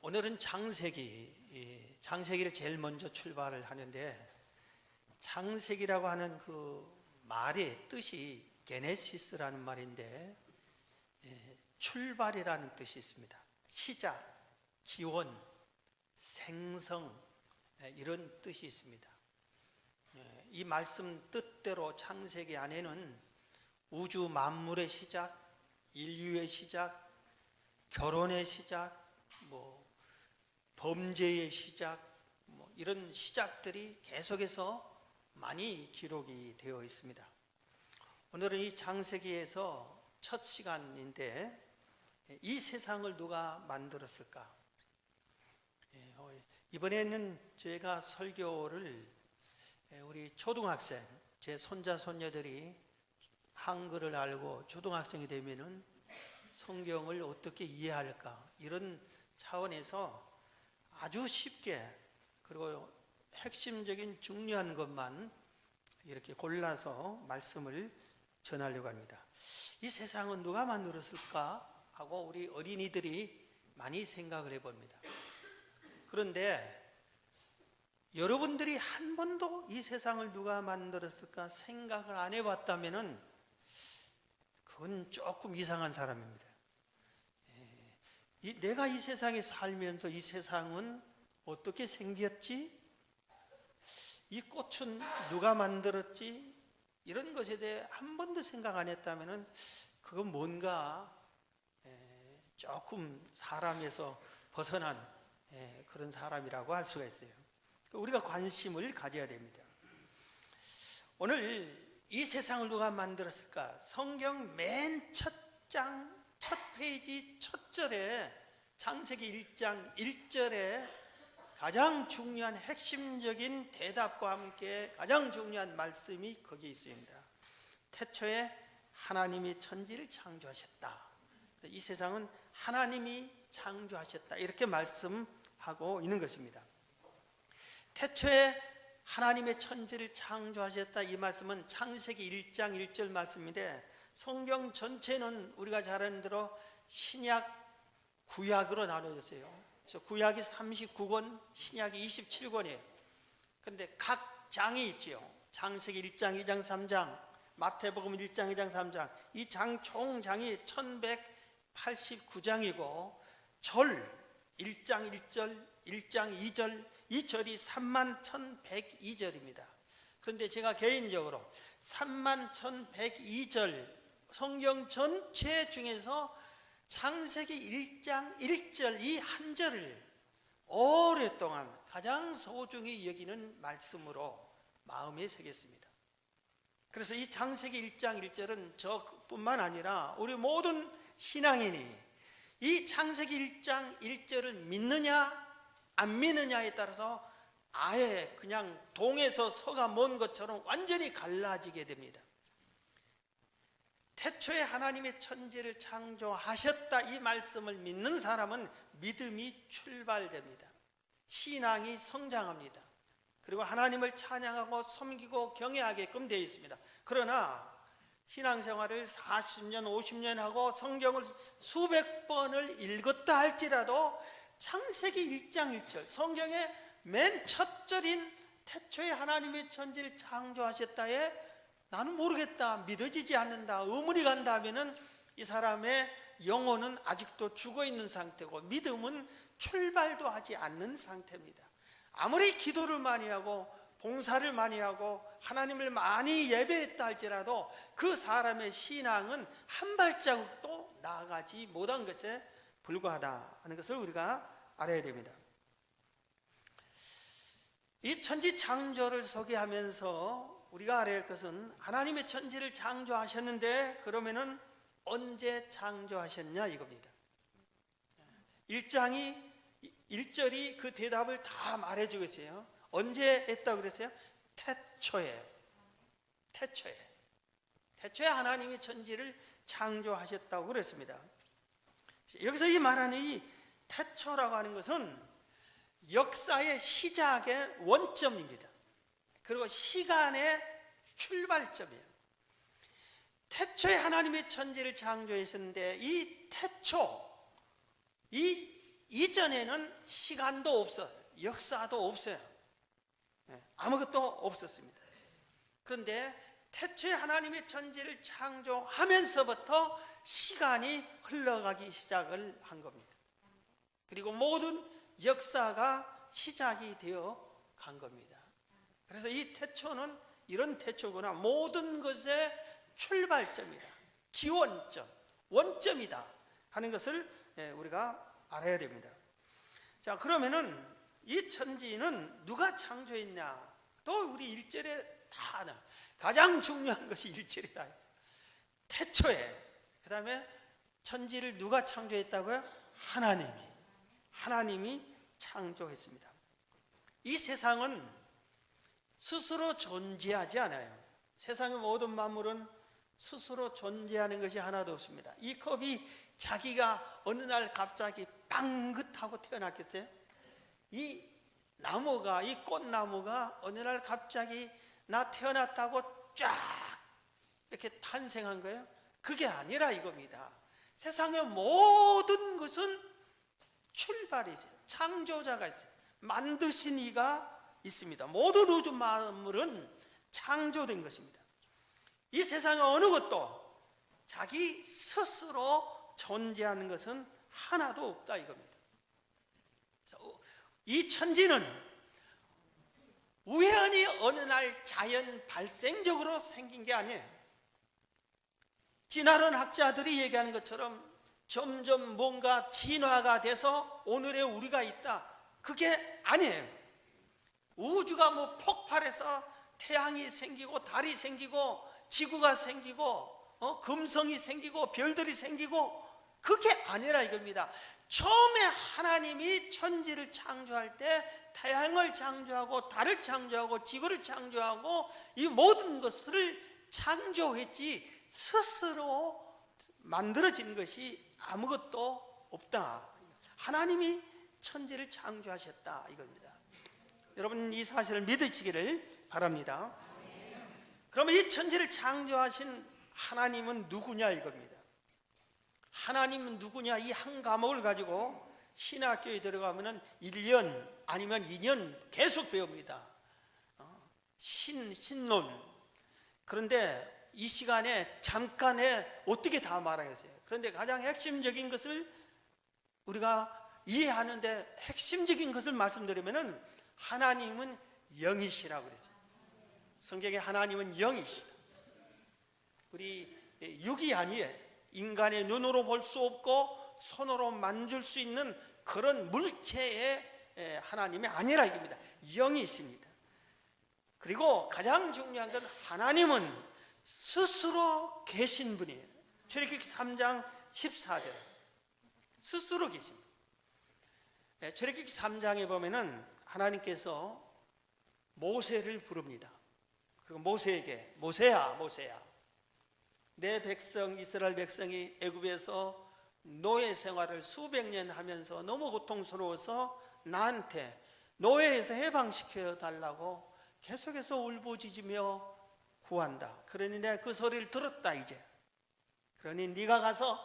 오늘은 장세기를 제일 먼저 출발을 하는데, 장세기라고 하는 그 말의 뜻이 게네시스라는 말인데, 출발이라는 뜻이 있습니다. 시작, 기원, 생성, 이런 뜻이 있습니다. 이 말씀 뜻대로 창세기 안에는 우주 만물의 시작, 인류의 시작, 결혼의 시작, 범죄의 시작, 이런 시작들이 계속해서 많이 기록이 되어 있습니다. 오늘은 이 창세기에서 첫 시간인데, 이 세상을 누가 만들었을까? 이번에는 제가 설교를 우리 초등학생, 제 손자 손녀들이 한글을 알고 초등학생이 되면은 성경을 어떻게 이해할까, 이런 차원에서 아주 쉽게, 그리고 핵심적인 중요한 것만 이렇게 골라서 말씀을 전하려고 합니다. 이 세상은 누가 만들었을까 하고 우리 어린이들이 많이 생각을 해봅니다. 그런데 여러분들이 한 번도 이 세상을 누가 만들었을까 생각을 안 해봤다면은 그건 조금 이상한 사람입니다. 내가 이 세상에 살면서 이 세상은 어떻게 생겼지? 이 꽃은 누가 만들었지? 이런 것에 대해 한 번도 생각 안 했다면은 그건 뭔가 조금 사람에서 벗어난 그런 사람이라고 할 수가 있어요. 우리가 관심을 가져야 됩니다. 오늘 이 세상을 누가 만들었을까? 성경 맨 첫 장, 첫 페이지, 첫 절에, 창세기 1장 1절에 가장 중요한 핵심적인 대답과 함께 가장 중요한 말씀이 거기에 있습니다. 태초에 하나님이 천지를 창조하셨다. 이 세상은 하나님이 창조하셨다, 이렇게 말씀하고 있는 것입니다. 태초에 하나님의 천지를 창조하셨다, 이 말씀은 창세기 1장 1절 말씀인데, 성경 전체는 우리가 잘 아는 대로 신약, 구약으로 나눠졌어요. 그래서 구약이 39권, 신약이 27권이에요. 그런데 각 장이 있지요. 창세기 1장, 2장, 3장, 마태복음 1장, 2장, 3장, 이 장 총장이 1189장이고 절 1장 1절, 1장 2절, 이 절이 31,102절입니다. 그런데 제가 개인적으로 31,102절 성경 전체 중에서 창세기 1장 1절 이 한 절을 오랫동안 가장 소중히 여기는 말씀으로 마음에 새겼습니다. 그래서 이 창세기 1장 1절은 저뿐만 아니라 우리 모든 신앙인이 이 창세기 1장 1절을 믿느냐 안 믿느냐에 따라서 아예 그냥 동에서 서가 먼 것처럼 완전히 갈라지게 됩니다. 태초에 하나님의 천지를 창조하셨다, 이 말씀을 믿는 사람은 믿음이 출발됩니다. 신앙이 성장합니다. 그리고 하나님을 찬양하고 섬기고 경외하게끔 되어 있습니다. 그러나 신앙생활을 40년 50년 하고 성경을 수백 번을 읽었다 할지라도 창세기 1장 1절 성경의 맨 첫 절인 태초에 하나님의 천지를 창조하셨다에 나는 모르겠다, 믿어지지 않는다, 의문이 간다 하면은 이 사람의 영혼은 아직도 죽어있는 상태고 믿음은 출발도 하지 않는 상태입니다. 아무리 기도를 많이 하고 봉사를 많이 하고 하나님을 많이 예배했다 할지라도 그 사람의 신앙은 한 발자국도 나아가지 못한 것에 불과하다 하는 것을 우리가 알아야 됩니다. 이 천지 창조를 소개하면서 우리가 알아야 할 것은 하나님의 천지를 창조하셨는데 그러면은 언제 창조하셨냐 이겁니다. 1절이 그 대답을 다 말해주고 있어요. 언제 했다고 그랬어요? 태초에 하나님이 천지를 창조하셨다고 그랬습니다. 여기서 이 말하는 이 태초라고 하는 것은 역사의 시작의 원점입니다. 그리고 시간의 출발점이에요. 태초에 하나님의 천지를 창조했었는데 이 태초, 이 이전에는 시간도 없어요. 역사도 없어요. 아무것도 없었습니다. 그런데 태초에 하나님의 천지를 창조하면서부터 시간이 흘러가기 시작을 한 겁니다. 그리고 모든 역사가 시작이 되어 간 겁니다. 그래서 이 태초는 이런 태초구나. 모든 것의 출발점이다. 기원점, 원점이다 하는 것을 우리가 알아야 됩니다. 자, 그러면은 이 천지는 누가 창조했냐? 또 우리 1절에 다 나와요. 가장 중요한 것이 1절에 다 있어요. 태초에. 그 다음에 천지를 누가 창조했다고요? 하나님이 창조했습니다. 이 세상은 스스로 존재하지 않아요. 세상의 모든 만물은 스스로 존재하는 것이 하나도 없습니다. 이 컵이 자기가 어느 날 갑자기 빵긋하고 태어났겠어요? 이 나무가, 이 꽃나무가 어느 날 갑자기 나 태어났다고 쫙 이렇게 탄생한 거예요? 그게 아니라 이겁니다. 세상의 모든 것은 출발이 있어요. 창조자가 있어요. 만드신 이가 있습니다. 모든 우주 만물은 창조된 것입니다. 이 세상의 어느 것도 자기 스스로 존재하는 것은 하나도 없다 이겁니다. 이 천지는 우연히 어느 날 자연 발생적으로 생긴 게 아니에요. 진화론 학자들이 얘기하는 것처럼 점점 뭔가 진화가 돼서 오늘의 우리가 있다. 그게 아니에요. 우주가 뭐 폭발해서 태양이 생기고 달이 생기고 지구가 생기고 금성이 생기고 별들이 생기고 그게 아니라 이겁니다. 처음에 하나님이 천지를 창조할 때 태양을 창조하고 달을 창조하고 지구를 창조하고 이 모든 것을 창조했지 스스로 만들어진 것이 아무것도 없다. 하나님이 천지를 창조하셨다 이겁니다. 여러분 이 사실을 믿으시기를 바랍니다. 그러면 이 천지를 창조하신 하나님은 누구냐 이겁니다. 하나님은 누구냐 이 한 과목을 가지고 신학교에 들어가면 1년 아니면 2년 계속 배웁니다. 신론. 그런데 이 시간에 잠깐에 어떻게 다 말하겠어요? 그런데 가장 핵심적인 것을 우리가 이해하는데 핵심적인 것을 말씀드리면은 하나님은 영이시라고 그랬어요. 성경에 하나님은 영이시다. 우리 육이 아니에요. 인간의 눈으로 볼 수 없고 손으로 만질 수 있는 그런 물체의 하나님이 아니라 이겁니다. 영이십니다. 그리고 가장 중요한 건 하나님은 스스로 계신 분이에요. 출애굽기 3장 14절 스스로 계십니다. 출애굽기 3장에 보면은 하나님께서 모세를 부릅니다. 그리고 모세에게 모세야 내 백성 이스라엘 백성이 애굽에서 노예 생활을 수백 년 하면서 너무 고통스러워서 나한테 노예에서 해방시켜 달라고 계속해서 울부짖으며 구한다. 그러니 내가 그 소리를 들었다 이제. 그러니 네가 가서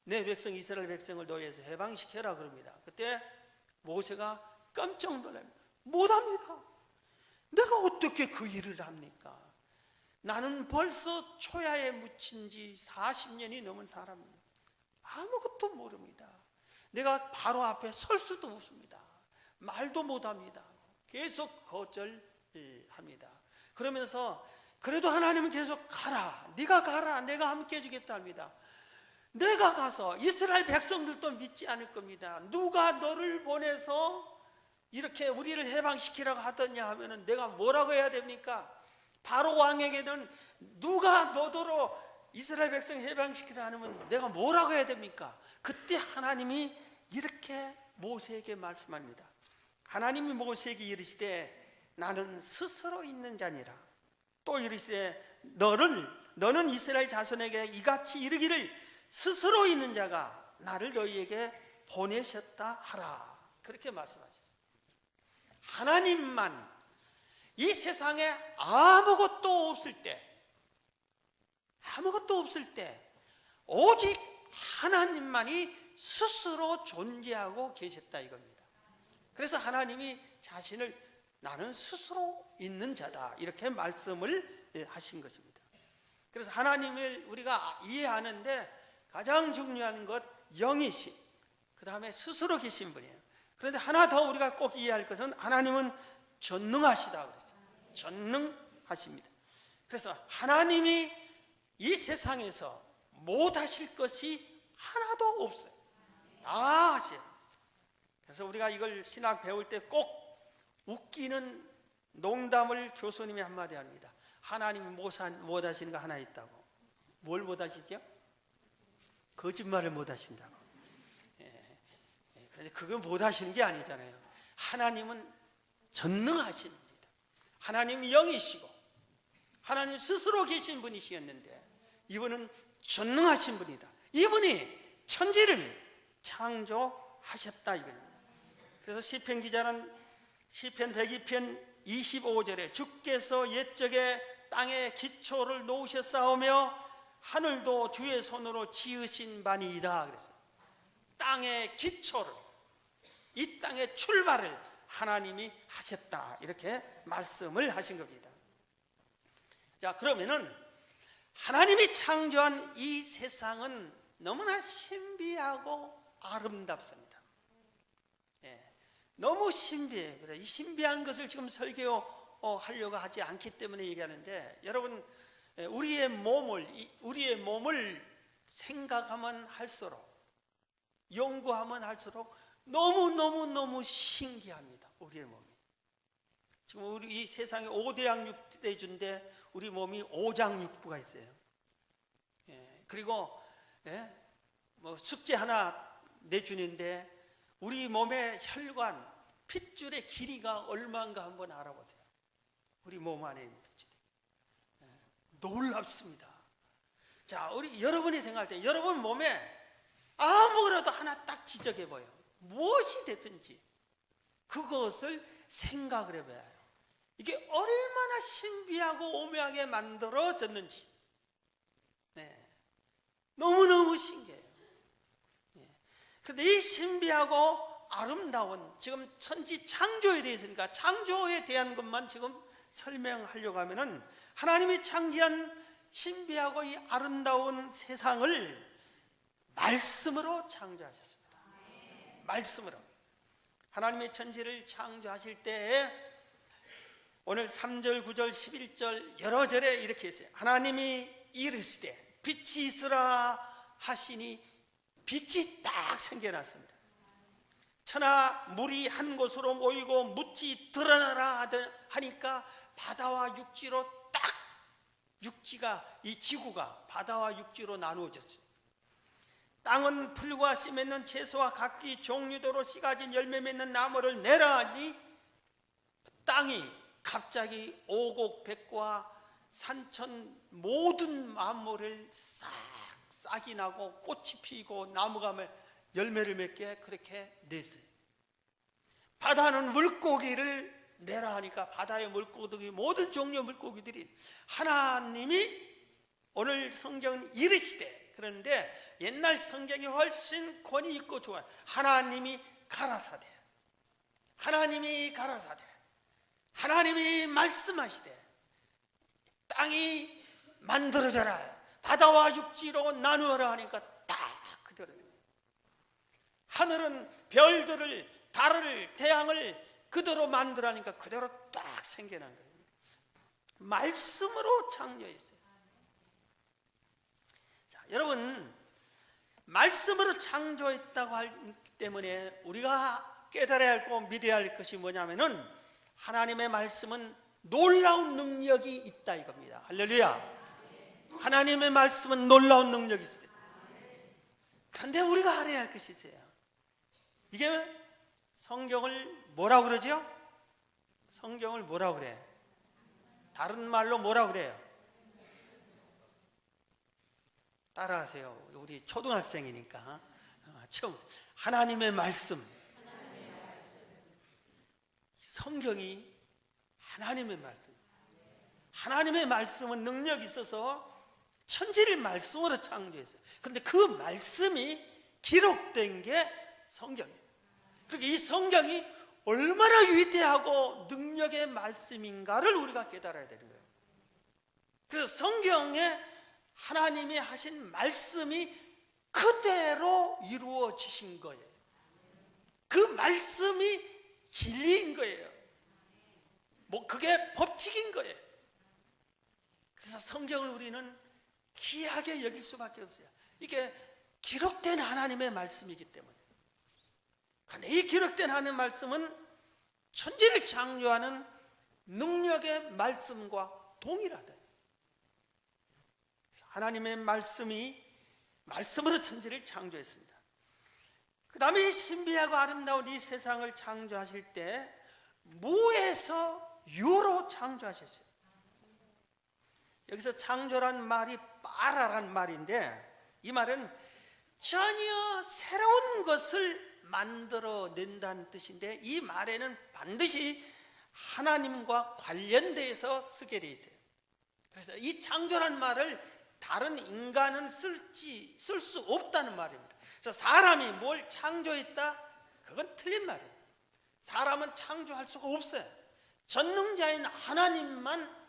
내 백성 이스라엘 백성을 노예에서 해방시켜라 그럽니다. 그때 모세가 깜짝 놀랍니다. 못합니다. 내가 어떻게 그 일을 합니까? 나는 벌써 초야에 묻힌 지 40년이 넘은 사람입니다. 아무것도 모릅니다. 내가 바로 앞에 설 수도 없습니다. 말도 못합니다. 계속 거절합니다. 그러면서 그래도 하나님은 계속 가라. 네가 가라. 내가 함께 해주겠다 합니다. 내가 가서 이스라엘 백성들도 믿지 않을 겁니다. 누가 너를 보내서 이렇게 우리를 해방시키라고 하더냐 하면은 내가 뭐라고 해야 됩니까? 바로 왕에게는 누가 너더러 이스라엘 백성 해방시키라 하면 내가 뭐라고 해야 됩니까? 그때 하나님이 이렇게 모세에게 말씀합니다. 하나님이 모세에게 이르시되 나는 스스로 있는 자니라. 또 이르시되 너는 이스라엘 자손에게 이같이 이르기를 스스로 있는 자가 나를 너희에게 보내셨다 하라. 그렇게 말씀하셨습니다. 하나님만 이 세상에 아무것도 없을 때 오직 하나님만이 스스로 존재하고 계셨다 이겁니다. 그래서 하나님이 자신을 나는 스스로 있는 자다 이렇게 말씀을 하신 것입니다. 그래서 하나님을 우리가 이해하는데 가장 중요한 것 영이신, 그 다음에 스스로 계신 분이에요. 그런데 하나 더 우리가 꼭 이해할 것은 하나님은 전능하시다 그랬죠. 전능하십니다. 그래서 하나님이 이 세상에서 못하실 것이 하나도 없어요. 다 하셔요. 그래서 우리가 이걸 신학 배울 때 꼭 웃기는 농담을 교수님이 한마디 합니다. 하나님이 못하시는 거 하나 있다고. 뭘 못하시죠? 거짓말을 못하신다고. 그런데 그건 못하시는 게 아니잖아요. 하나님은 전능하십니다. 하나님이 영이시고 하나님 스스로 계신 분이시었는데 이분은 전능하신 분이다. 이분이 천지를 창조하셨다 이겁니다. 그래서 시편 기자는 시편 102편 25절에 주께서 옛적에 땅에 기초를 놓으셨사오며 하늘도 주의 손으로 지으신 바니이다 그랬어요. 땅의 기초를, 이 땅의 출발을 하나님이 하셨다 이렇게 말씀을 하신 겁니다. 자, 그러면은 하나님이 창조한 이 세상은 너무나 신비하고 아름답습니다. 너무 신비해요. 그래서 이 신비한 것을 지금 설교하려고 하지 않기 때문에 얘기하는데, 여러분 우리의 몸을 생각하면 할수록, 연구하면 할수록 너무 신기합니다. 우리의 몸이. 지금 우리 이 세상에 5대양 6대주인데 우리 몸이 5장육부가 있어요. 그리고 뭐 숙제 하나 내주는데 우리 몸의 혈관, 핏줄의 길이가 얼마인가 한번 알아보세요. 우리 몸 안에 있는 핏줄이. 놀랍습니다. 자, 우리 여러분이 생각할 때 여러분 몸에 아무거나도 하나 딱 지적해 보여. 무엇이 됐든지 그것을 생각을 해봐야 해요. 이게 얼마나 신비하고 오묘하게 만들어졌는지. 너무너무 신기해요. 그런데 이 신비하고 아름다운 지금 천지 창조에 대해서니까 창조에 대한 것만 지금 설명하려고 하면은 하나님이 창조한 신비하고 이 아름다운 세상을 말씀으로 창조하셨습니다. 말씀으로. 하나님의 천지를 창조하실 때에 오늘 3절, 9절, 11절 여러 절에 이렇게 했어요. 하나님이 이르시되 빛이 있으라 하시니 빛이 딱 생겨났습니다. 천하 물이 한 곳으로 모이고 묻지 드러나라 하니까 바다와 육지로 딱 육지가, 이 지구가 바다와 육지로 나누어졌어요. 땅은 풀과 씨 맺는 채소와 각기 종류대로 씨 가진 열매 맺는 나무를 내라 하니 땅이 갑자기 오곡백과 산천 모든 만물을 싹이 나고 꽃이 피고 나무가 열매를 맺게 그렇게 냈어요. 바다는 물고기를 내라 하니까 바다의 물고기, 모든 종류의 물고기들이, 하나님이 오늘 성경은 이르시되, 그런데 옛날 성경이 훨씬 권위 있고 좋아요. 하나님이 가라사대, 하나님이 가라사대, 하나님이 말씀하시되 땅이 만들어져라, 바다와 육지로 나누어라 하니까 딱 그대로. 하늘은 별들을, 달을, 태양을 그대로 만들라니까 그대로 딱 생겨난 거예요. 말씀으로 창조했어요. 자, 여러분, 말씀으로 창조했다고 하기 때문에 우리가 깨달아야 하고 믿어야 할 것이 뭐냐면은 하나님의 말씀은 놀라운 능력이 있다 이겁니다. 할렐루야. 하나님의 말씀은 놀라운 능력이 있어요. 그런데 우리가 알아야 할 것이 있어요. 이게 성경을 뭐라고 그러죠? 성경을 뭐라고 그래? 다른 말로 뭐라고 그래요? 따라하세요. 우리 초등학생이니까. 처음 하나님의 말씀. 성경이 하나님의 말씀. 하나님의 말씀은 능력이 있어서 천지를 말씀으로 창조했어요. 그런데 그 말씀이 기록된 게 성경이에요. 그러니까 이 성경이 얼마나 위대하고 능력의 말씀인가를 우리가 깨달아야 되는 거예요. 그래서 성경에 하나님이 하신 말씀이 그대로 이루어지신 거예요. 그 말씀이 진리인 거예요. 그게 법칙인 거예요. 그래서 성경을 우리는 귀하게 여길 수밖에 없어요. 이게 기록된 하나님의 말씀이기 때문에. 그런데 이 기록된 하나님의 말씀은 천지를 창조하는 능력의 말씀과 동일하다. 하나님의 말씀으로 천지를 창조했습니다. 그 다음에 신비하고 아름다운 이 세상을 창조하실 때 무에서 유로 창조하셨어요. 여기서 창조란 말이 빠라란 말인데, 이 말은 전혀 새로운 것을 만들어낸다는 뜻인데, 이 말에는 반드시 하나님과 관련돼서 쓰게 돼 있어요. 그래서 이 창조란 말을 다른 인간은 쓸 수 없다는 말입니다. 그래서 사람이 뭘 창조했다? 그건 틀린 말이에요. 사람은 창조할 수가 없어요. 전능자인 하나님만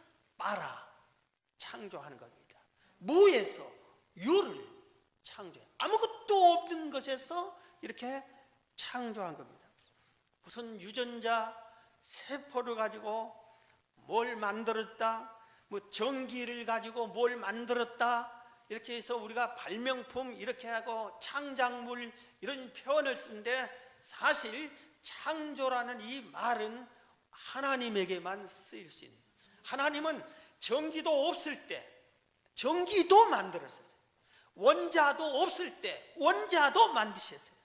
창조하는 겁니다. 무에서 유를 창조해요. 아무것도 없는 것에서 이렇게 창조한 겁니다. 무슨 유전자 세포를 가지고 뭘 만들었다, 전기를 가지고 뭘 만들었다, 이렇게 해서 우리가 발명품 이렇게 하고 창작물 이런 표현을 쓰는데, 사실 창조라는 이 말은 하나님에게만 쓰일 수 있는, 하나님은 전기도 없을 때 전기도 만들었어요. 원자도 없을 때 원자도 만드셨어요.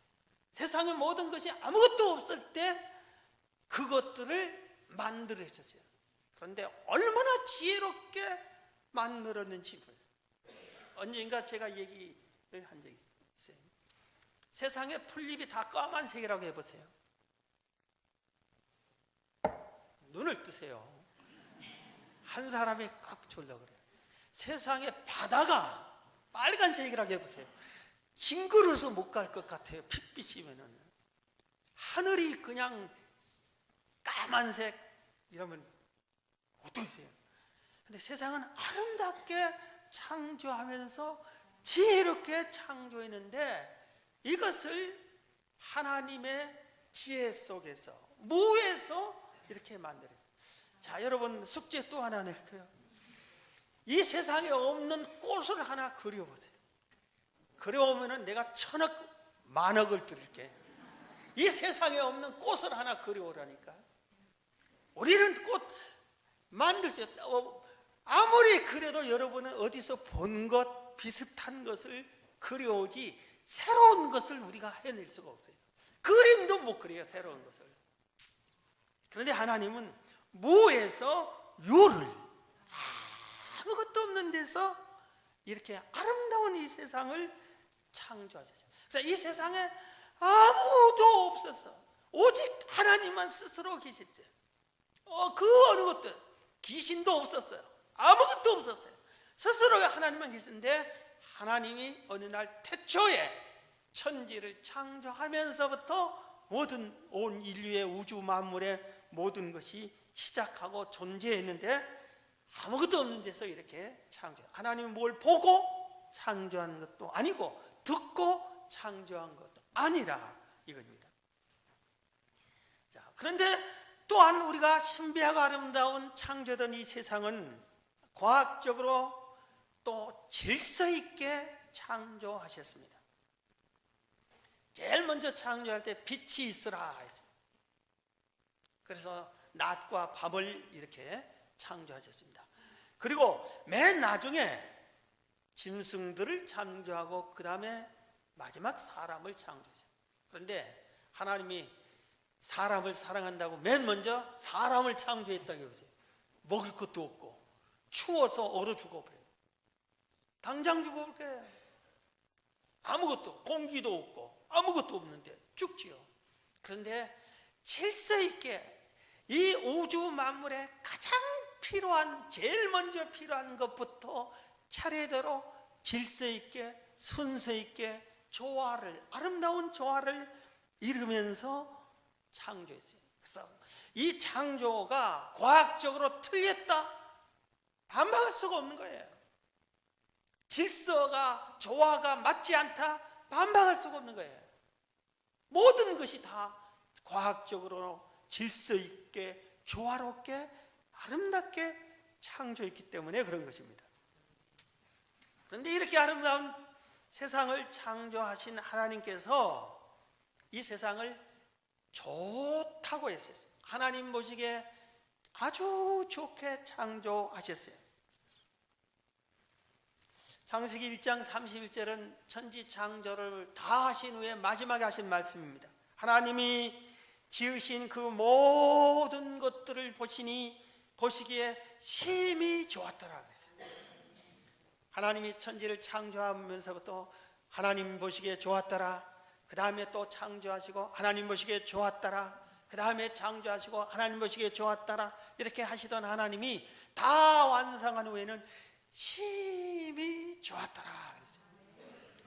세상의 모든 것이 아무것도 없을 때 그것들을 만들었어요. 그런데 얼마나 지혜롭게 만들었는지, 언젠가 제가 얘기를 한 적이 있어요. 세상의 풀잎이 다 까만색이라고 해보세요. 눈을 뜨세요. 한 사람이 꽉 졸라 그래요. 세상의 바다가 빨간색이라고 해보세요. 징그러서 못 갈 것 같아요. 핏빛이면은. 하늘이 그냥 까만색 이러면 어떻게 돼요? 근데 세상은 아름답게 창조하면서 지혜롭게 창조했는데, 이것을 하나님의 지혜 속에서 무에서 이렇게 만들었어요. 자, 여러분 숙제 또 하나 낼게요. 이 세상에 없는 꽃을 하나 그려보세요. 그려오면은 내가 1,000억 만억을 드릴게. 이 세상에 없는 꽃을 하나 그려오라니까. 우리는 꽃 만들 수 있다. 아무리 그래도 여러분은 어디서 본 것 비슷한 것을 그려오지 새로운 것을 우리가 해낼 수가 없어요. 그림도 못 그려요, 새로운 것을. 그런데 하나님은 무에서 유를, 아무것도 없는 데서 이렇게 아름다운 이 세상을 창조하셨어요. 그래서 이 세상에 아무도 없었어. 오직 하나님만 스스로 계셨어요. 그 어느 것도, 귀신도 없었어요. 아무것도 없었어요. 스스로가 하나님만 계셨는데, 하나님이 어느 날 태초에 천지를 창조하면서부터 모든 온 인류의 우주 만물의 모든 것이 시작하고 존재했는데, 아무것도 없는 데서 이렇게 창조. 하나님은 뭘 보고 창조한 것도 아니고 듣고 창조한 것도 아니라 이겁니다. 자, 그런데 또한 우리가 신비하고 아름다운 창조된 이 세상은 과학적으로 또 질서 있게 창조하셨습니다. 제일 먼저 창조할 때 빛이 있으라 했어요. 그래서 낮과 밤을 이렇게 창조하셨습니다. 그리고 맨 나중에 짐승들을 창조하고 그 다음에 마지막 사람을 창조했어요. 그런데 하나님이 사람을 사랑한다고 맨 먼저 사람을 창조했다고 해보세요. 먹을 것도 없고 추워서 얼어 죽어버려요. 당장 죽어볼 거예요. 아무것도, 공기도 없고 아무것도 없는데 죽지요. 그런데 질서 있게 이 우주 만물에 가장 필요한, 제일 먼저 필요한 것부터 차례대로 질서 있게, 순서 있게 아름다운 조화를 이루면서 창조했어요. 그래서 이 창조가 과학적으로 틀렸다 반박할 수가 없는 거예요. 질서가, 조화가 맞지 않다 반박할 수가 없는 거예요. 모든 것이 다 과학적으로 질서 있게, 조화롭게, 아름답게 창조했기 때문에 그런 것입니다. 그런데 이렇게 아름다운 세상을 창조하신 하나님께서 이 세상을 좋다고 했었어요. 하나님 보시기에 아주 좋게 창조하셨어요. 창세기 1장 31절은 천지 창조를 다 하신 후에 마지막에 하신 말씀입니다. 하나님이 지으신 그 모든 것들을 보시기에 심히 좋았더라 그랬어요. 하나님이 천지를 창조하면서부터 하나님 보시기에 좋았더라, 그 다음에 또 창조하시고 하나님 보시기에 좋았더라, 그 다음에 창조하시고 하나님 보시기에 좋았더라, 이렇게 하시던 하나님이 다 완성한 후에는 심히 좋았더라 그랬어요.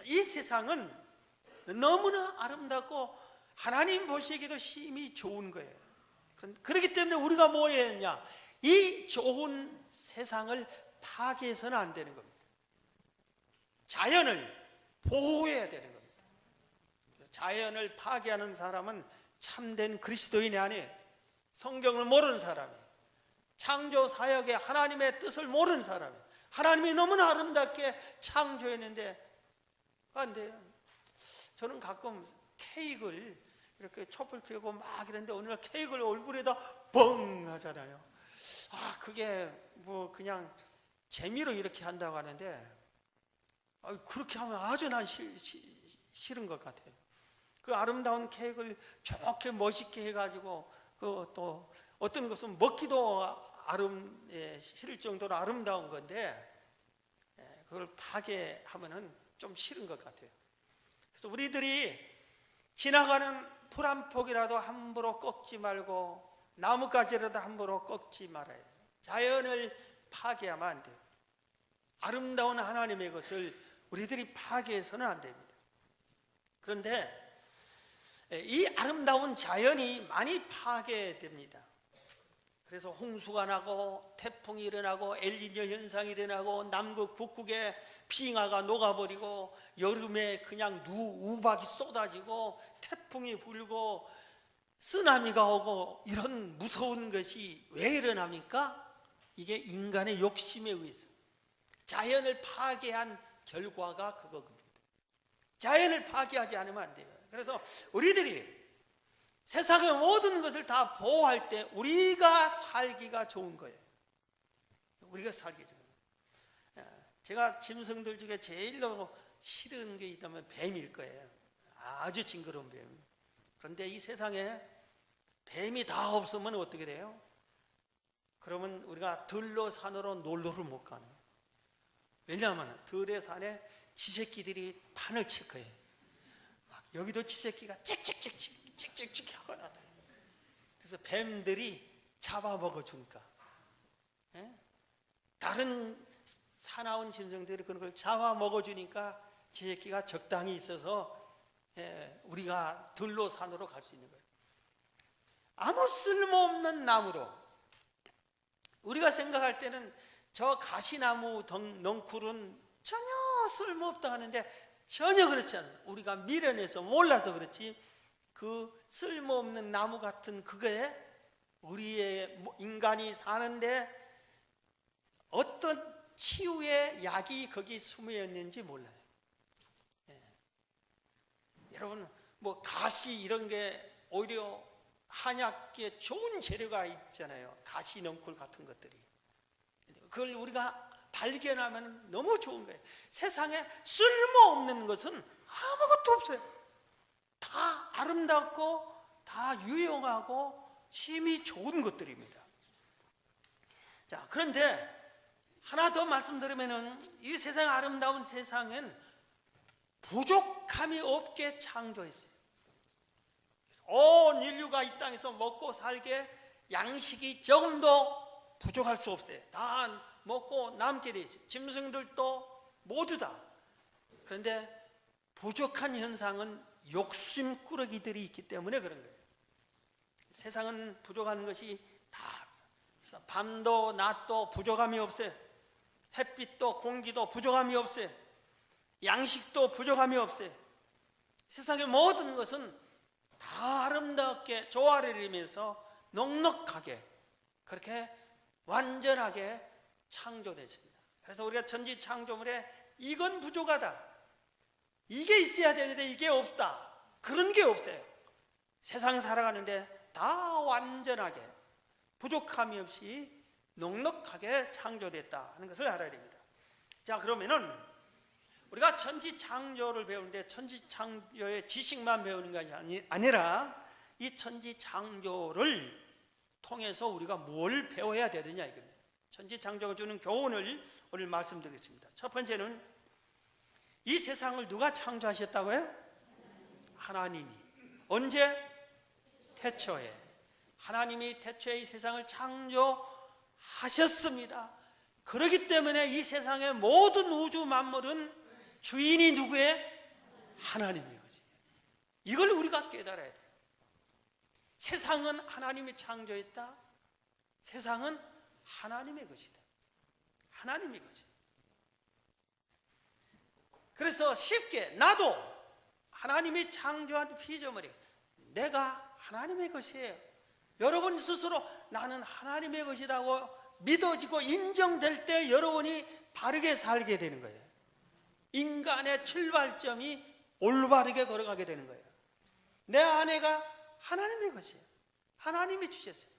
이 세상은 너무나 아름답고 하나님 보시기에도 심히 좋은 거예요. 그렇기 때문에 우리가 뭐 해야 했냐? 이 좋은 세상을 파괴해서는 안 되는 겁니다. 자연을 보호해야 되는 겁니다. 자연을 파괴하는 사람은 참된 그리스도인이 아니에요. 성경을 모르는 사람이에요. 창조 사역에 하나님의 뜻을 모르는 사람이에요. 하나님이 너무나 아름답게 창조했는데 안 돼요. 저는 가끔 케이크를 이렇게 촛불 켜고 막 이랬는데 어느 날 케이크를 얼굴에다 뻥 하잖아요. 그게 뭐 그냥 재미로 이렇게 한다고 하는데 그렇게 하면 아주 난 싫은 것 같아요. 그 아름다운 케이크를 좋게 멋있게 해가지고 또 어떤 것은 먹기도 싫을 정도로 아름다운 건데 그걸 파괴하면은 좀 싫은 것 같아요. 그래서 우리들이 지나가는 풀 한 폭이라도 함부로 꺾지 말고 나뭇가지라도 함부로 꺾지 말아요. 자연을 파괴하면 안 돼요. 아름다운 하나님의 것을 우리들이 파괴해서는 안 됩니다. 그런데 이 아름다운 자연이 많이 파괴됩니다. 그래서 홍수가 나고 태풍이 일어나고 엘니뇨 현상이 일어나고 남극 북극에 빙하가 녹아버리고 여름에 그냥 우박이 쏟아지고 태풍이 불고 쓰나미가 오고 이런 무서운 것이 왜 일어납니까? 이게 인간의 욕심에 의해서 자연을 파괴한 결과가 그겁니다. 자연을 파괴하지 않으면 안 돼요. 그래서 우리들이 세상의 모든 것을 다 보호할 때 우리가 살기가 좋은 거예요. 우리가 살기 좋은 거예요. 제가 짐승들 중에 제일로 싫은 게 있다면 뱀일 거예요. 아주 징그러운 뱀. 그런데 이 세상에 뱀이 다 없으면 어떻게 돼요? 그러면 우리가 들로산으로 놀러를 못 가는 거예요. 왜냐하면 들의 쥐새끼들이 판을 칠 거예요. 여기도 쥐새끼가 찍찍찍 하고 나타나요. 그래서 뱀들이 잡아먹어 주니까 다른 사나운 짐승들이 그걸 잡아먹어 주니까 쥐새끼가 적당히 있어서 우리가 들로산으로 갈 수 있는 거예요. 아무 쓸모없는 나무로 우리가 생각할 때는 저 가시나무 넝쿨은 전혀 쓸모없다 하는데 전혀 그렇지 않아요. 우리가 미련해서 몰라서 그렇지 그 쓸모없는 나무 같은 그거에 우리의 인간이 사는데 어떤 치유의 약이 거기 숨어 있는지 몰라요. 여러분 뭐 가시 이런 게 오히려 한약에 좋은 재료가 있잖아요. 가시 넝쿨 같은 것들이. 그걸 우리가 발견하면 너무 좋은 거예요. 세상에 쓸모없는 것은 아무것도 없어요. 다 아름답고 다 유용하고 심히 좋은 것들입니다. 자, 그런데 하나 더 말씀드리면은 이 세상 아름다운 세상은 부족함이 없게 창조했어요. 온 인류가 이 땅에서 먹고 살게 양식이 조금도 부족할 수 없어요. 다 먹고 남게 돼 있어요. 짐승들도 모두 다. 그런데 부족한 현상은 욕심꾸러기들이 있기 때문에 그런 거예요. 세상은 부족한 것이 다 없어요. 밤도 낮도 부족함이 없어요. 햇빛도 공기도 부족함이 없어요. 양식도 부족함이 없어요. 세상의 모든 것은 다 아름답게 조화를 이루면서 넉넉하게 그렇게 완전하게 창조됐습니다. 그래서 우리가 천지창조물에 이건 부족하다, 이게 있어야 되는데 이게 없다, 그런 게 없어요. 세상 살아가는데 다 완전하게 부족함이 없이 넉넉하게 창조됐다 하는 것을 알아야 됩니다. 자, 그러면은 우리가 천지창조를 배우는데 천지창조의 지식만 배우는 것이 아니라 이 천지창조를 통해서 우리가 뭘 배워야 되느냐 이겁니다. 천지창조가 주는 교훈을 오늘 말씀드리겠습니다. 첫 번째는 이 세상을 누가 창조하셨다고요? 하나님이. 언제? 태초에. 하나님이 태초에 이 세상을 창조하셨습니다. 그렇기 때문에 이 세상의 모든 우주 만물은 주인이 누구예요? 하나님인 거지. 이걸 우리가 깨달아야 돼요. 세상은 하나님이 창조했다. 세상은 하나님의 것이다. 하나님의 것이다. 그래서 쉽게 나도 하나님이 창조한 피조물이 내가 하나님의 것이에요. 여러분 스스로 나는 하나님의 것이라고 믿어지고 인정될 때 여러분이 바르게 살게 되는 거예요. 인간의 출발점이 올바르게 걸어가게 되는 거예요. 내 아내가 하나님의 것이에요. 하나님이 주셨어요.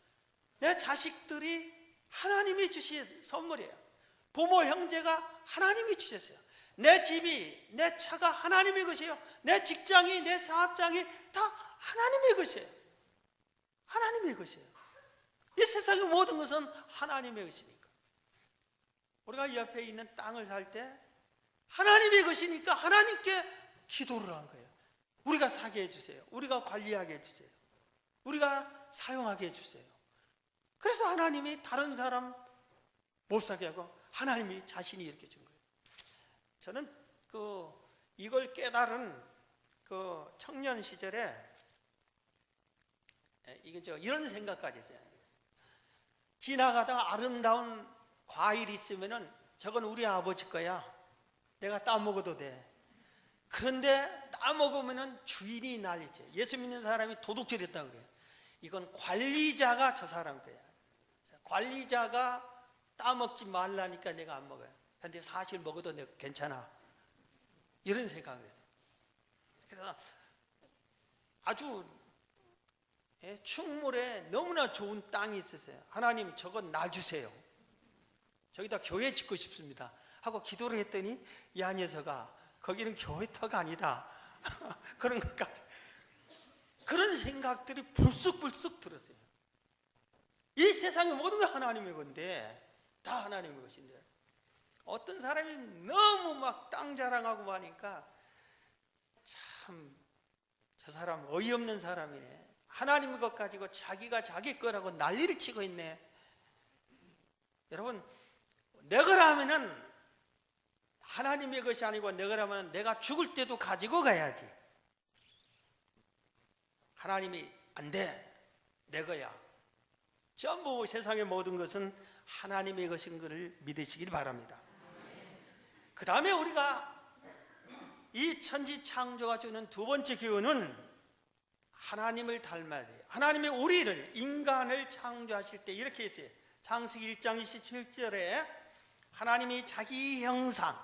내 자식들이 하나님이 주신 선물이에요. 부모 형제가 하나님이 주셨어요. 내 집이, 내 차가 하나님의 것이에요. 내 직장이, 내 사업장이 다 하나님의 것이에요. 하나님의 것이에요. 이 세상의 모든 것은 하나님의 것이니까. 우리가 이 옆에 있는 땅을 살 때 하나님의 것이니까 하나님께 기도를 한 거예요. 우리가 사게 해주세요. 우리가 관리하게 해주세요. 우리가 사용하게 해주세요. 그래서 하나님이 다른 사람 못 사게 하고 하나님이 자신이 이렇게 준 거예요. 저는 이걸 깨달은 청년 시절에 이런 생각까지 했어요. 지나가다가 아름다운 과일이 있으면은 저건 우리 아버지 거야. 내가 따먹어도 돼. 그런데 따먹으면은 주인이 난리죠. 예수 믿는 사람이 도둑질 했다고 그래요. 이건 관리자가 저 사람 거야. 관리자가 따먹지 말라니까 내가 안 먹어요. 근데 사실 먹어도 내가 괜찮아. 이런 생각을 했어요. 그래서 아주 충무에 너무나 좋은 땅이 있었어요. 하나님 저건 나 주세요. 저기다 교회 짓고 싶습니다 하고 기도를 했더니 야 녀석아 거기는 교회터가 아니다. 그런 것 같아요. 그런 생각들이 불쑥불쑥 들었어요. 이 세상의 모든 게 하나님의 건데 다 하나님의 것인데 어떤 사람이 너무 막 땅 자랑하고 하니까 참 저 사람 어이없는 사람이네. 하나님의 것 가지고 자기가 자기 거라고 난리를 치고 있네. 여러분 내 거라면은 하나님의 것이 아니고 내 거라면 내가 죽을 때도 가지고 가야지. 하나님이 안 돼. 내 거야. 전부 세상의 모든 것은 하나님의 것인 것을 믿으시길 바랍니다. 그 다음에 우리가 이 천지창조가 주는 두 번째 교훈은 하나님을 닮아야 돼요. 하나님이 우리를 인간을 창조하실 때 이렇게 했어요. 창세기 1장 27절에 하나님이 자기 형상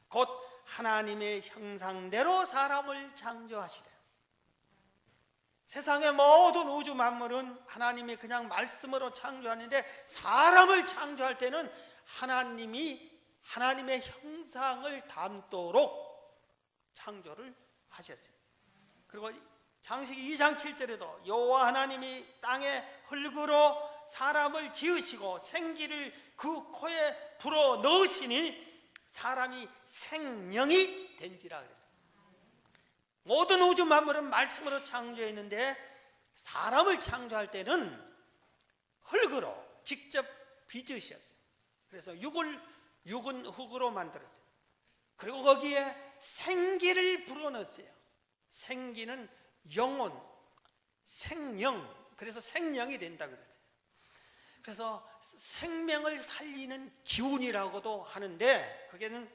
곧 하나님의 형상대로 사람을 창조하시되 세상의 모든 우주 만물은 하나님이 그냥 말씀으로 창조하는데 사람을 창조할 때는 하나님의 형상을 담도록 창조를 하셨어요. 그리고 창세기 2장 7절에도 여호와 하나님이 땅에 흙으로 사람을 지으시고 생기를 그 코에 불어 넣으시니 사람이 생명이 된지라 그랬어요. 모든 우주 만물은 말씀으로 창조했는데 사람을 창조할 때는 흙으로 직접 빚으셨어요. 그래서 육은 흙으로 만들었어요. 그리고 거기에 생기를 불어넣었어요. 생기는 영혼, 생명, 그래서 생명이 된다고 그랬어요. 그래서 생명을 살리는 기운이라고도 하는데 그게는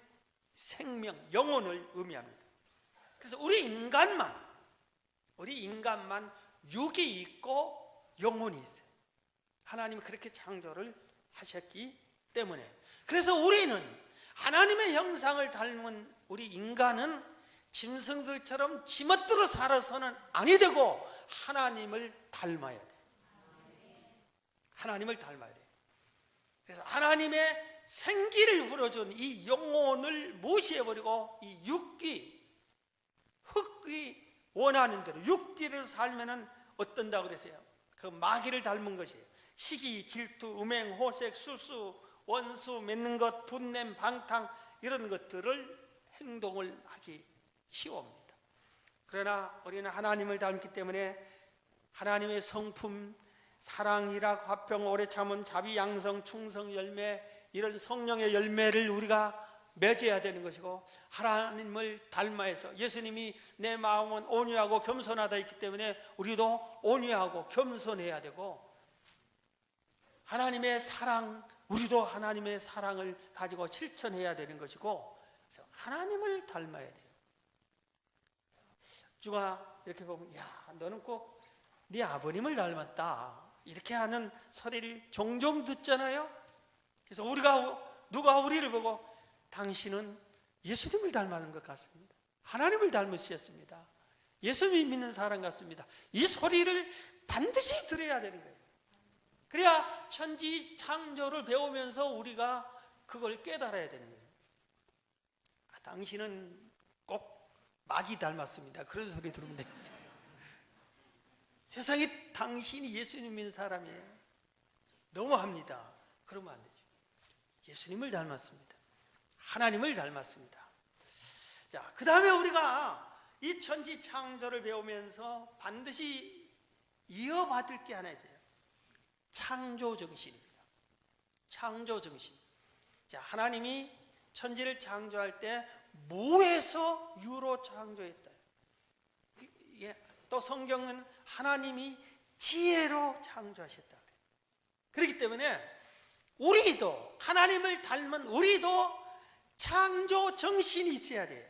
생명, 영혼을 의미합니다. 그래서 우리 인간만 육이 있고 영혼이 있어요. 하나님이 그렇게 창조를 하셨기 때문에. 그래서 우리는 하나님의 형상을 닮은 우리 인간은 짐승들처럼 지멋대로 살아서는 아니 되고 하나님을 닮아야 돼. 하나님을 닮아야 돼. 그래서 하나님의 생기를 불어준 이 영혼을 무시해버리고 이 육기, 흙이 원하는 대로 육기를 살면은 어떤다고 그러세요? 그 마귀를 닮은 것이에요. 시기, 질투, 음행, 호색, 술수, 원수, 맺는 것, 분냄, 방탕 이런 것들을 행동을 하기 쉬웁니다. 그러나 우리는 하나님을 닮기 때문에 하나님의 성품, 사랑, 희락, 화평, 오래 참음, 자비, 양성, 충성, 열매 이런 성령의 열매를 우리가 맺어야 되는 것이고 하나님을 닮아서 예수님이 내 마음은 온유하고 겸손하다 있기 때문에 우리도 온유하고 겸손해야 되고 하나님의 사랑, 우리도 하나님의 사랑을 가지고 실천해야 되는 것이고 하나님을 닮아야 돼요. 주가 이렇게 보면 야 너는 꼭 네 아버님을 닮았다 이렇게 하는 소리를 종종 듣잖아요. 그래서 누가 우리를 보고 당신은 예수님을 닮았는 것 같습니다. 하나님을 닮으셨습니다. 예수님 믿는 사람 같습니다. 이 소리를 반드시 들어야 되는 거예요. 그래야 천지 창조를 배우면서 우리가 그걸 깨달아야 되는 거예요. 당신은 꼭 마귀 닮았습니다. 그런 소리 들으면 되겠어요. 세상에 당신이 예수님 믿는 사람이에요. 너무합니다. 그러면 안 되죠. 예수님을 닮았습니다. 하나님을 닮았습니다. 자, 그 다음에 우리가 이 천지 창조를 배우면서 반드시 이어받을 게 하나 있어요. 창조정신입니다. 창조정신. 자, 하나님이 천지를 창조할 때 무에서 유로 창조했다. 이게 또 성경은 하나님이 지혜로 창조하셨다. 그렇기 때문에 우리도 하나님을 닮은 우리도 창조 정신이 있어야 돼요.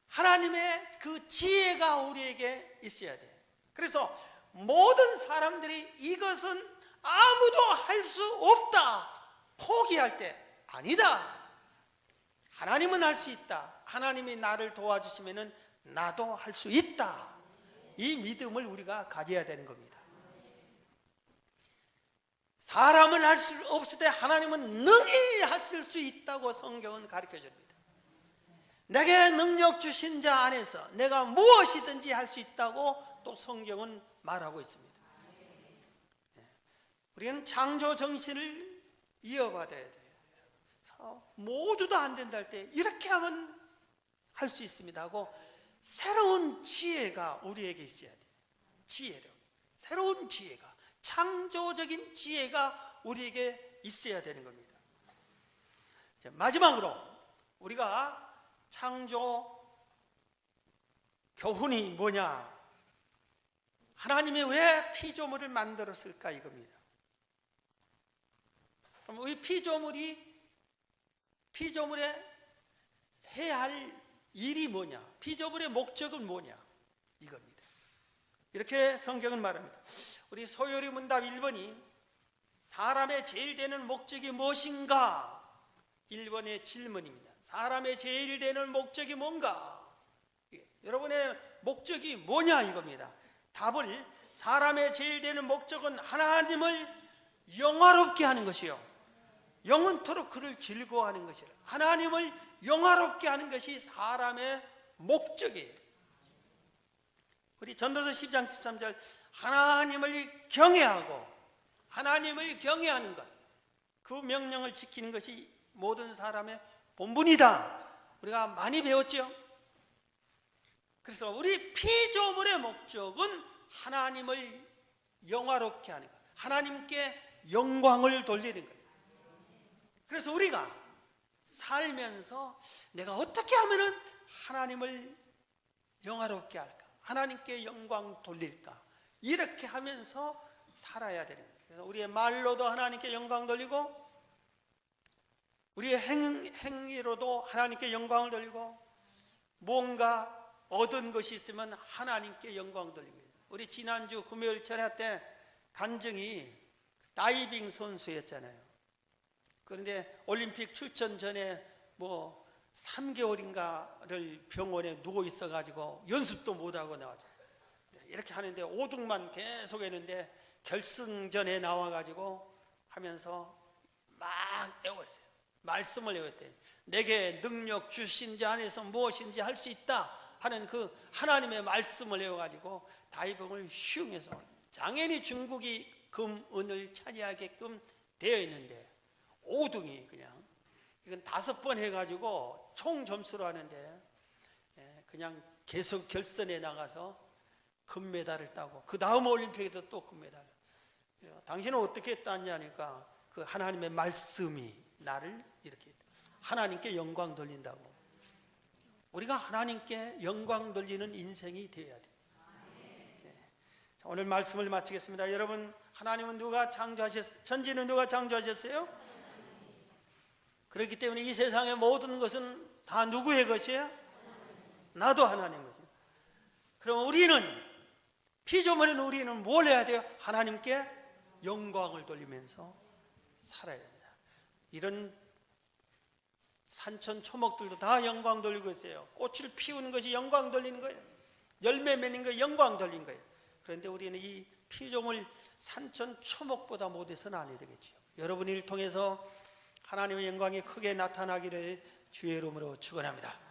하나님의 그 지혜가 우리에게 있어야 돼요. 그래서 모든 사람들이 이것은 아무도 할 수 없다 포기할 때 아니다. 하나님은 할 수 있다. 하나님이 나를 도와주시면은 나도 할 수 있다. 이 믿음을 우리가 가져야 되는 겁니다. 사람은 할 수 없을 때 하나님은 능히 하실 수 있다고 성경은 가르쳐 줍니다. 내게 능력 주신 자 안에서 내가 무엇이든지 할 수 있다고 또 성경은 말하고 있습니다. 우리는 창조 정신을 이어받아야 돼요. 모두 다 안 된다 할 때 이렇게 하면 할 수 있습니다 하고 새로운 지혜가 우리에게 있어야 돼요. 지혜력, 새로운 지혜가, 창조적인 지혜가 우리에게 있어야 되는 겁니다. 마지막으로 우리가 창조 교훈이 뭐냐? 하나님이 왜 피조물을 만들었을까 이겁니다. 그럼 이 피조물에 해야 할 일이 뭐냐? 피조물의 목적은 뭐냐? 이겁니다. 이렇게 성경은 말합니다. 우리 소요리 문답 1번이 사람의 제일 되는 목적이 무엇인가? 1번의 질문입니다. 사람의 제일 되는 목적이 뭔가? 여러분의 목적이 뭐냐 이겁니다. 답을 사람의 제일 되는 목적은 하나님을 영화롭게 하는 것이요 영원토록 그를 즐거워하는 것이라. 하나님을 영화롭게 하는 것이 사람의 목적이에요. 우리 전도서 10장 13절 하나님을 경외하고 하나님을 경외하는 것, 그 명령을 지키는 것이 모든 사람의 본분이다. 우리가 많이 배웠죠. 그래서 우리 피조물의 목적은 하나님을 영화롭게 하는 것, 하나님께 영광을 돌리는 것. 그래서 우리가 살면서 내가 어떻게 하면은 하나님을 영화롭게 할까? 하나님께 영광 돌릴까? 이렇게 하면서 살아야 되는 거예요. 그래서 우리의 말로도 하나님께 영광 돌리고 우리의 행위로도 하나님께 영광을 돌리고 뭔가 얻은 것이 있으면 하나님께 영광 돌리고. 우리 지난주 금요일 철야 때 간증이 다이빙 선수였잖아요. 그런데 올림픽 출전 전에 뭐 3개월인가를 병원에 누워 있어가지고 연습도 못하고 나왔죠. 이렇게 하는데 5등만 계속 했는데 결승전에 나와가지고 하면서 막 외웠어요. 말씀을 외웠대요. 내게 능력 주신 자 안에서 무엇인지 할 수 있다 하는 그 하나님의 말씀을 외워가지고 다이빙을 슝해서 당연히 중국이 금, 은을 차지하게끔 되어 있는데 5등이 그냥 이건 5번 해가지고 총 점수로 하는데 그냥 계속 결선에 나가서 금메달을 따고 그 다음 올림픽에서 또 금메달. 당신은 어떻게 했다냐 하니까 그 하나님의 말씀이 나를 이렇게 하나님께 영광 돌린다고. 우리가 하나님께 영광 돌리는 인생이 되어야 돼요. 자, 오늘 말씀을 마치겠습니다. 여러분, 하나님은 누가 창조하셨어요? 천지는 누가 창조하셨어요? 그렇기 때문에 이 세상의 모든 것은 다 누구의 것이에요? 나도 하나님의 것이에요. 그럼 우리는 피조물인 우리는 뭘 해야 돼요? 하나님께 영광을 돌리면서 살아야 됩니다. 이런 산천 초목들도 다 영광 돌리고 있어요. 꽃을 피우는 것이 영광 돌리는 거예요. 열매 맺는 거 영광 돌리는 거예요. 그런데 우리는 이 피조물 산천 초목보다 못해서는 안 되겠죠. 여러분을 통해서 하나님의 영광이 크게 나타나기를 주의 이름으로 축원합니다.